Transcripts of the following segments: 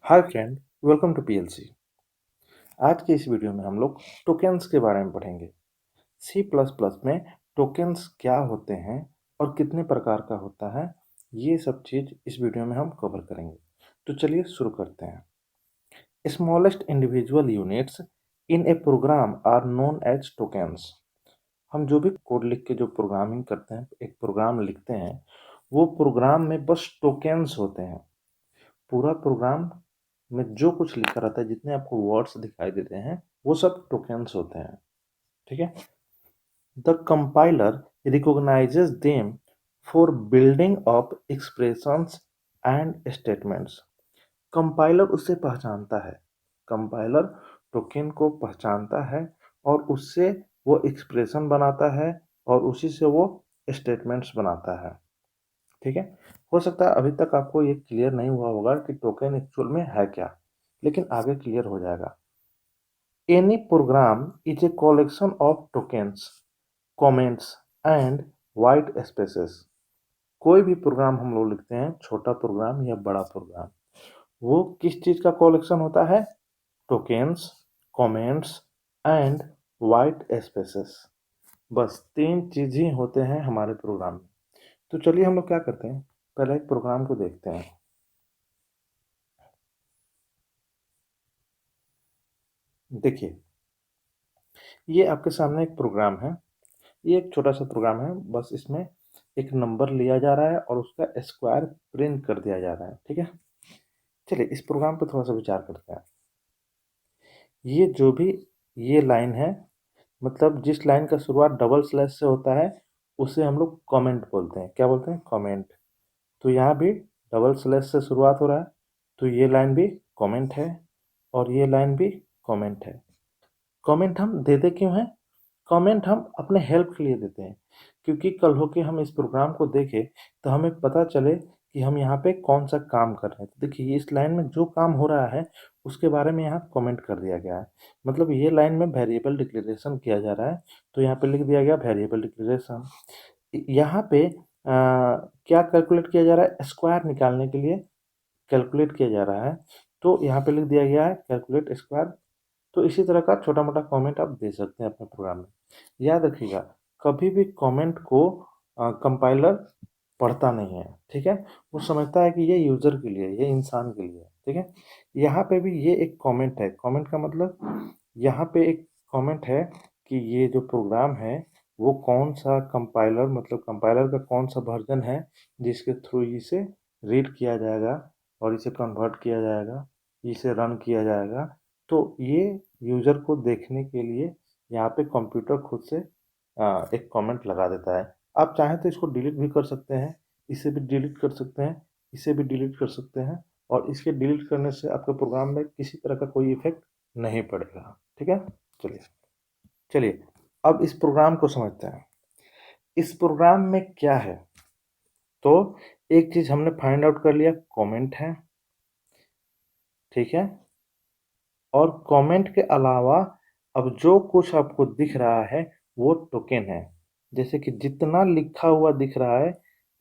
Hi friend, welcome to PLC. आज की इस वीडियो में हम लोग टोकेन्स के बारे में पढ़ेंगे। सी प्लस प्लस में टोकेन्स क्या होते हैं और कितने प्रकार का होता है, ये सब चीज़ इस वीडियो में हम कवर करेंगे। तो चलिए शुरू करते हैं। Smallest individual units in a program are known as tokens. हम जो भी कोड लिख के जो प्रोग्रामिंग करते हैं, एक प्रोग्राम लिखते हैं, वो प्रोग्राम में बस टोकेन्स होते हैं। पूरा प्रोग्राम में जो कुछ लिखा रहता है, जितने आपको वर्ड्स दिखाई देते हैं, वो सब टोकेन्स होते हैं। ठीक है। The compiler recognises them for building of expressions and statements. Compiler उसे पहचानता है। कंपाइलर टोकेन को पहचानता है और उससे वो एक्सप्रेशन बनाता है और उसी से वो स्टेटमेंट्स बनाता है। ठीक है। हो सकता है अभी तक आपको ये क्लियर नहीं हुआ होगा कि टोकन एक्चुअल में है क्या, लेकिन आगे क्लियर हो जाएगा। Any program is a collection of tokens, comments and white spaces. कोई भी प्रोग्राम हम लोग लिखते हैं, छोटा प्रोग्राम या बड़ा प्रोग्राम, वो किस चीज का कलेक्शन होता है? Tokens, comments and white spaces. बस तीन चीज ही होते हैं हमारे प्रोग्राम में। तो चलिए हम लोग क्या करते हैं, पहले एक प्रोग्राम को देखते हैं। देखिए, ये आपके सामने एक प्रोग्राम है। ये एक छोटा सा प्रोग्राम है, बस इसमें एक नंबर लिया जा रहा है और उसका स्क्वायर प्रिंट कर दिया जा रहा है। ठीक है। चलिए इस प्रोग्राम पर थोड़ा सा विचार करते हैं। ये जो भी ये लाइन है, मतलब जिस लाइन का शुरुआत डबल स्लैश से होता है, उसे हम लोग कमेंट बोलते हैं। क्या बोलते हैं? कमेंट। तो यहाँ भी डबल स्लैश से शुरुआत हो रहा है, तो ये लाइन भी कमेंट है और ये लाइन भी कमेंट है। कमेंट हम देते क्यों हैं? कमेंट हम अपने हेल्प के लिए देते हैं, क्योंकि कल हो के हम इस प्रोग्राम को देखें तो हमें पता चले कि हम यहाँ पे कौन सा काम कर रहे हैं। तो देखिए, इस लाइन में जो काम हो रहा है उसके बारे में यहाँ कमेंट कर दिया गया है। मतलब ये लाइन में वेरिएबल डिक्लेरेशन किया जा रहा है, तो यहाँ पे लिख दिया गया वेरिएबल डिक्लेरेशन। यहाँ पे क्या कैलकुलेट किया जा रहा है? स्क्वायर निकालने के लिए कैलकुलेट किया जा रहा है, तो यहाँ पे लिख दिया गया है कैलकुलेट स्क्वायर। तो इसी तरह का छोटा मोटा कमेंट आप दे सकते हैं अपने प्रोग्राम में। याद रखिएगा, कभी भी कमेंट को कंपाइलर पढ़ता नहीं है। ठीक है। वो समझता है कि ये यूजर के लिए, ये इंसान के लिए है। ठीक है। यहाँ पे भी ये एक कमेंट है। कमेंट का मतलब यहाँ पे एक कमेंट है कि ये जो प्रोग्राम है वो कौन सा कंपाइलर, मतलब कंपाइलर का कौन सा वर्जन है जिसके थ्रू इसे रीड किया जाएगा और इसे कन्वर्ट किया जाएगा, इसे रन किया जाएगा। तो ये यूज़र को देखने के लिए यहाँ पे कंप्यूटर खुद से एक कमेंट लगा देता है। आप चाहें तो इसको डिलीट भी कर सकते हैं, इसे भी डिलीट कर सकते हैं, इसे भी डिलीट कर सकते हैं, और इसके डिलीट करने से आपके प्रोग्राम में किसी तरह का कोई इफेक्ट नहीं पड़ेगा। ठीक है। चलिए चलिए अब इस प्रोग्राम को समझते हैं। इस प्रोग्राम में क्या है? तो एक चीज हमने फाइंड आउट कर लिया, कमेंट है। ठीक है। और कमेंट के अलावा अब जो कुछ आपको दिख रहा है वो टोकन है। जैसे कि जितना लिखा हुआ दिख रहा है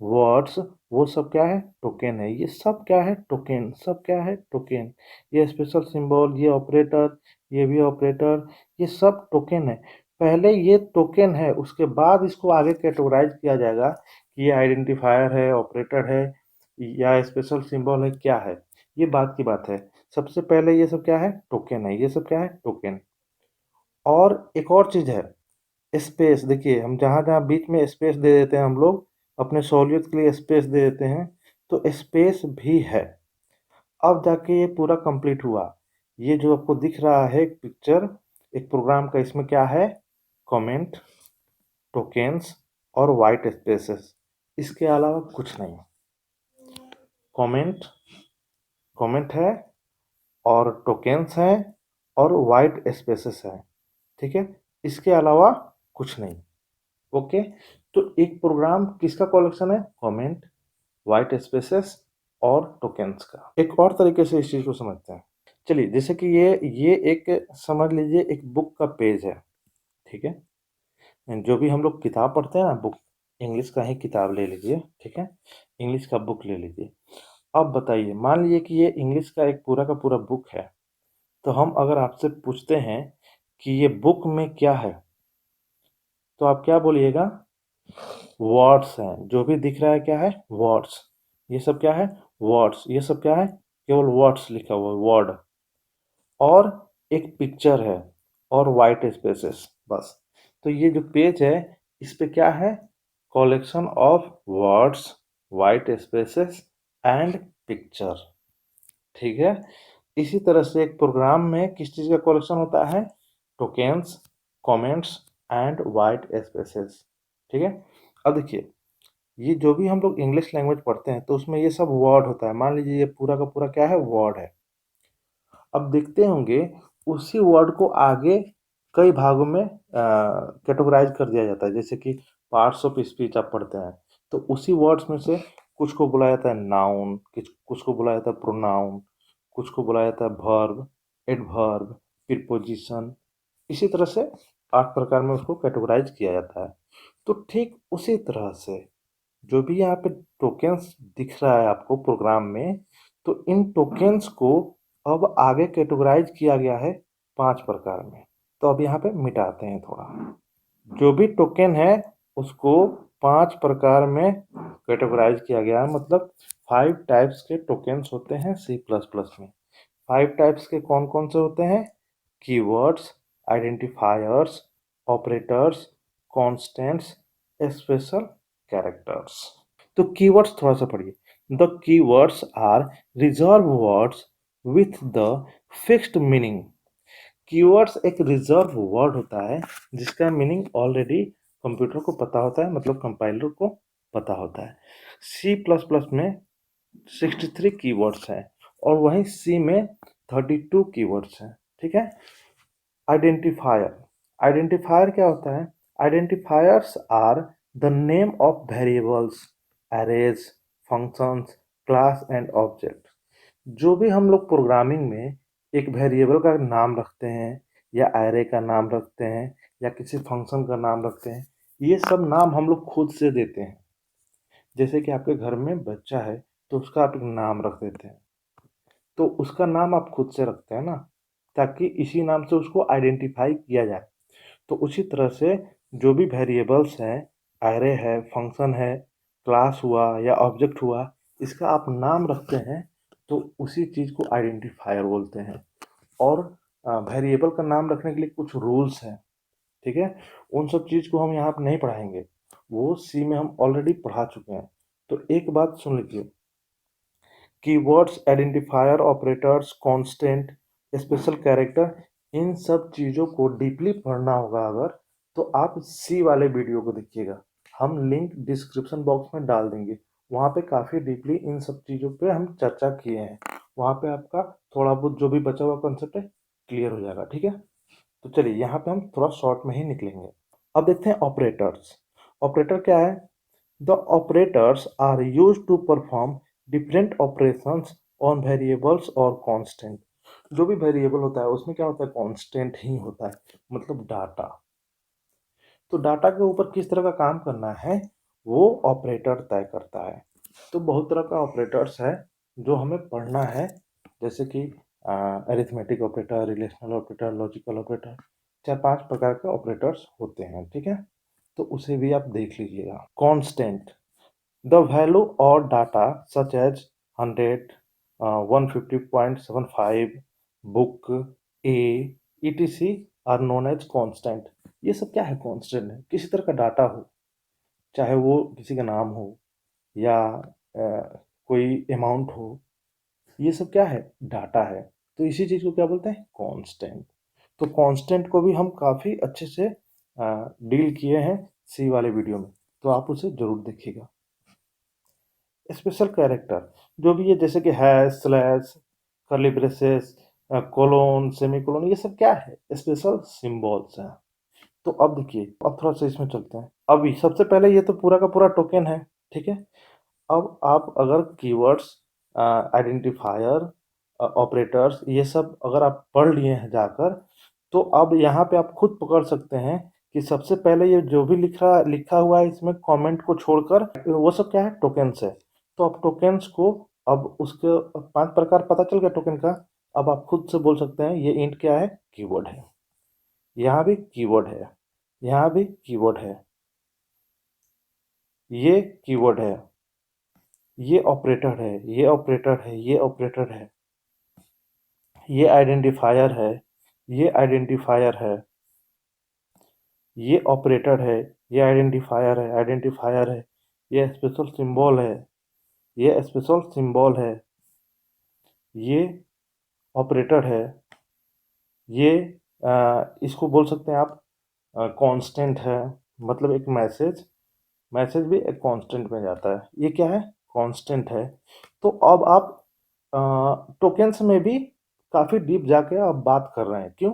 वर्ड्स, वो सब क्या है? टोकन है। ये सब क्या है? टोकन। सब क्या है? टोकन। ये स्पेशल सिंबल, ये ऑपरेटर, ये भी ऑपरेटर, ये सब टोकन है। पहले ये टोकन है, उसके बाद इसको आगे कैटेगराइज किया जाएगा कि ये आइडेंटिफायर है, ऑपरेटर है या स्पेशल सिंबल है, क्या है। ये बात की बात है। सबसे पहले ये सब क्या है? टोकन है। ये सब क्या है? टोकन। और एक और चीज है, स्पेस। देखिए, हम जहाँ जहाँ बीच में स्पेस दे देते हैं, हम लोग अपने सहूलियत के लिए स्पेस दे देते हैं, तो स्पेस भी है। अब जाके ये पूरा कंप्लीट हुआ। ये जो आपको दिख रहा है एक पिक्चर एक प्रोग्राम का, इसमें क्या है? कमेंट, टोकेन्स और वाइट स्पेसेस। इसके अलावा कुछ नहीं। कमेंट, कमेंट है और टोकेन्स हैं और वाइट स्पेसेस है। ठीक है। इसके अलावा कुछ नहीं। ओके। तो एक प्रोग्राम किसका कलेक्शन है? कमेंट, वाइट स्पेसेस और टोकेन्स का। एक और तरीके से इस चीज को समझते हैं। चलिए, जैसे कि ये एक, समझ लीजिए, एक बुक का पेज है। ठीक है। जो भी हम लोग किताब पढ़ते हैं ना, बुक, इंग्लिश का ही किताब ले लीजिए। ठीक है। इंग्लिश का बुक ले लीजिए। अब बताइए, मान लीजिए कि ये इंग्लिश का एक पूरा का पूरा बुक है, तो हम अगर आपसे पूछते हैं कि ये बुक में क्या है, तो आप क्या बोलिएगा? वर्ड्स हैं। जो भी दिख रहा है क्या है? वर्ड्स। ये सब क्या है? वर्ड्स। ये सब क्या है? केवल वर्ड्स लिखा हुआ है, वर्ड। और एक पिक्चर है और वाइट स्पेसेस, बस। तो ये जो पेज है, इस पे क्या है? Collection of words, white spaces and picture. ठीक है। इसी तरह से एक प्रोग्राम में किस चीज़ का कलेक्शन होता है? Tokens, comments and white spaces. ठीक है। अब देखिए, ये जो भी हम लोग इंग्लिश लैंग्वेज पढ़ते हैं तो उसमें ये सब वर्ड होता है। मान लीजिए ये पूरा का पूरा क्या है? वर्ड है। अब देखते होंगे उसी वर्ड को आगे कई भागों में कैटेगराइज कर दिया जाता है। जैसे कि पार्ट्स ऑफ स्पीच आप पढ़ते हैं, तो उसी वर्ड्स में से कुछ को बोला जाता है नाउन, कुछ को बोला जाता है प्रोनाउन, कुछ को बोला जाता है वर्ब, एडवर्ब, प्रीपोजिशन। इसी तरह से 8 प्रकार में उसको कैटेगराइज किया जाता है। तो ठीक उसी तरह से जो भी यहाँ पे टोकेन्स दिख रहा है आपको प्रोग्राम में, तो इन टोकेन्स को अब आगे कैटेगराइज किया गया है 5 प्रकार में। तो अब यहाँ पे मिटाते हैं थोड़ा। जो भी टोकन है उसको 5 प्रकार में कैटेगराइज किया गया है, मतलब 5 टाइप्स के टोकेन्स होते हैं सी प्लस प्लस में। 5 टाइप्स के कौन कौन से होते हैं? Keywords, identifiers, operators, constants, special characters. तो कीवर्ड्स थोड़ा सा पढ़िए। The keywords are reserved words with the fixed meaning. Keywords एक रिजर्व वर्ड होता है जिसका मीनिंग ऑलरेडी कंप्यूटर को पता होता है, मतलब कंपाइलर को पता होता है। सी प्लस प्लस में 63 कीवर्ड्स हैं और वहीं सी में 32 कीवर्ड्स हैं। ठीक है। आइडेंटिफायर। आइडेंटिफायर क्या होता है? Identifiers are the name of variables, arrays, functions, class and object. जो भी हम लोग प्रोग्रामिंग में एक वेरिएबल का नाम रखते हैं या एरे का नाम रखते हैं या किसी फंक्शन का नाम रखते हैं, ये सब नाम हम लोग खुद से देते हैं। जैसे कि आपके घर में बच्चा है तो उसका आप एक नाम रख देते हैं, तो उसका नाम आप खुद से रखते हैं ना, ताकि इसी नाम से उसको आइडेंटिफाई किया जाए। तो उसी तरह से जो भी वेरिएबल्स हैं, एरे है, फंक्शन है, क्लास हुआ या ऑब्जेक्ट हुआ, इसका आप नाम रखते हैं तो उसी चीज़ को आइडेंटिफायर बोलते हैं। और वेरिएबल का नाम रखने के लिए कुछ रूल्स हैं। ठीक है। उन सब चीज़ को हम यहाँ पर नहीं पढ़ाएंगे, वो सी में हम ऑलरेडी पढ़ा चुके हैं। तो एक बात सुन लीजिए, keywords, identifier, operators, constant, special character, इन सब चीज़ों को डीपली पढ़ना होगा अगर, तो आप सी वाले वीडियो को देखिएगा। हम लिंक डिस्क्रिप्शन बॉक्स में डाल देंगे। वहाँ पे काफ़ी डीपली इन सब चीज़ों पे हम चर्चा किए हैं। वहाँ पे आपका थोड़ा बहुत जो भी बचा हुआ कंसेप्ट है क्लियर हो जाएगा। ठीक है। तो चलिए यहाँ पे हम थोड़ा शॉर्ट में ही निकलेंगे। अब देखते हैं ऑपरेटर्स। ऑपरेटर क्या है? The operators are used to perform different operations on variables or constant। जो भी वेरिएबल होता है उसमें क्या होता है? कांस्टेंट ही होता है, मतलब डाटा। तो डाटा के ऊपर किस तरह का काम करना है वो ऑपरेटर तय करता है। तो बहुत तरह का ऑपरेटर्स है जो हमें पढ़ना है, जैसे कि arithmetic operator, relational operator, logical operator, 4-5 प्रकार के ऑपरेटर्स होते हैं। ठीक है। तो उसे भी आप देख लीजिएगा। Constant, the value or data such as 100, 150.75, book, a, etc are known as constant। ये सब क्या है? कांस्टेंट है। किसी तरह का डाटा हो, चाहे वो किसी का नाम हो या कोई अमाउंट हो, ये सब क्या है? डाटा है। तो इसी चीज़ को क्या बोलते हैं? कांस्टेंट। तो कांस्टेंट को भी हम काफ़ी अच्छे से डील किए हैं सी वाले वीडियो में, तो आप उसे ज़रूर देखिएगा। स्पेशल कैरेक्टर जो भी है, जैसे कि hash, slash, curly braces, colon, semicolon, ये सब क्या है? स्पेशल सिंबल्स हैं। तो अब देखिए, अब थोड़ा सा इसमें चलते हैं। अभी सबसे पहले ये तो पूरा का पूरा टोकन है। ठीक है। अब आप अगर कीवर्ड्स, आइडेंटिफायर, ऑपरेटर्स, ये सब अगर आप पढ़ लिए हैं जाकर, तो अब यहाँ पे आप खुद पकड़ सकते हैं कि सबसे पहले ये जो भी लिखा लिखा हुआ है इसमें कमेंट को छोड़कर, वो सब क्या है? टोकेन्स है। तो आप टोकेन्स को अब उसके 5 प्रकार पता चल गया टोकन का। अब आप खुद से बोल सकते हैं ये इंट क्या है? कीवर्ड है। यहाँ भी कीवर्ड है, यहाँ भी कीवर्ड है, ये कीवर्ड है, ये ऑपरेटर है, ये ऑपरेटर है, ये ऑपरेटर है, ये आइडेंटिफायर है, ये आइडेंटिफायर है, ये ऑपरेटर है, ये आइडेंटिफायर है, आइडेंटिफायर है, ये स्पेशल सिंबल है, ये स्पेशल सिंबल है, ये ऑपरेटर है, ये इसको बोल सकते हैं आप कांस्टेंट है, मतलब एक मैसेज मैसेज भी एक कांस्टेंट में जाता है। ये क्या है? कांस्टेंट है। तो अब आप टोकेन्स में भी काफ़ी डीप जाके आप बात कर रहे हैं। क्यों?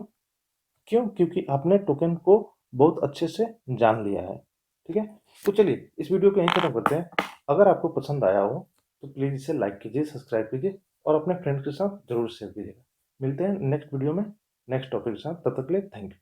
क्यों? क्योंकि आपने टोकन को बहुत अच्छे से जान लिया है। ठीक है? तो चलिए इस वीडियो को यहीं खत्म करते हैं। अगर आपको पसंद आया हो तो प्लीज़ इसे लाइक कीजिए, सब्सक्राइब कीजिए और अपने फ्रेंड्स के साथ ज़रूर शेयर कीजिएगा। मिलते हैं नेक्स्ट वीडियो में नेक्स्ट टॉपिक के साथ। तब तक के लिए थैंक यू।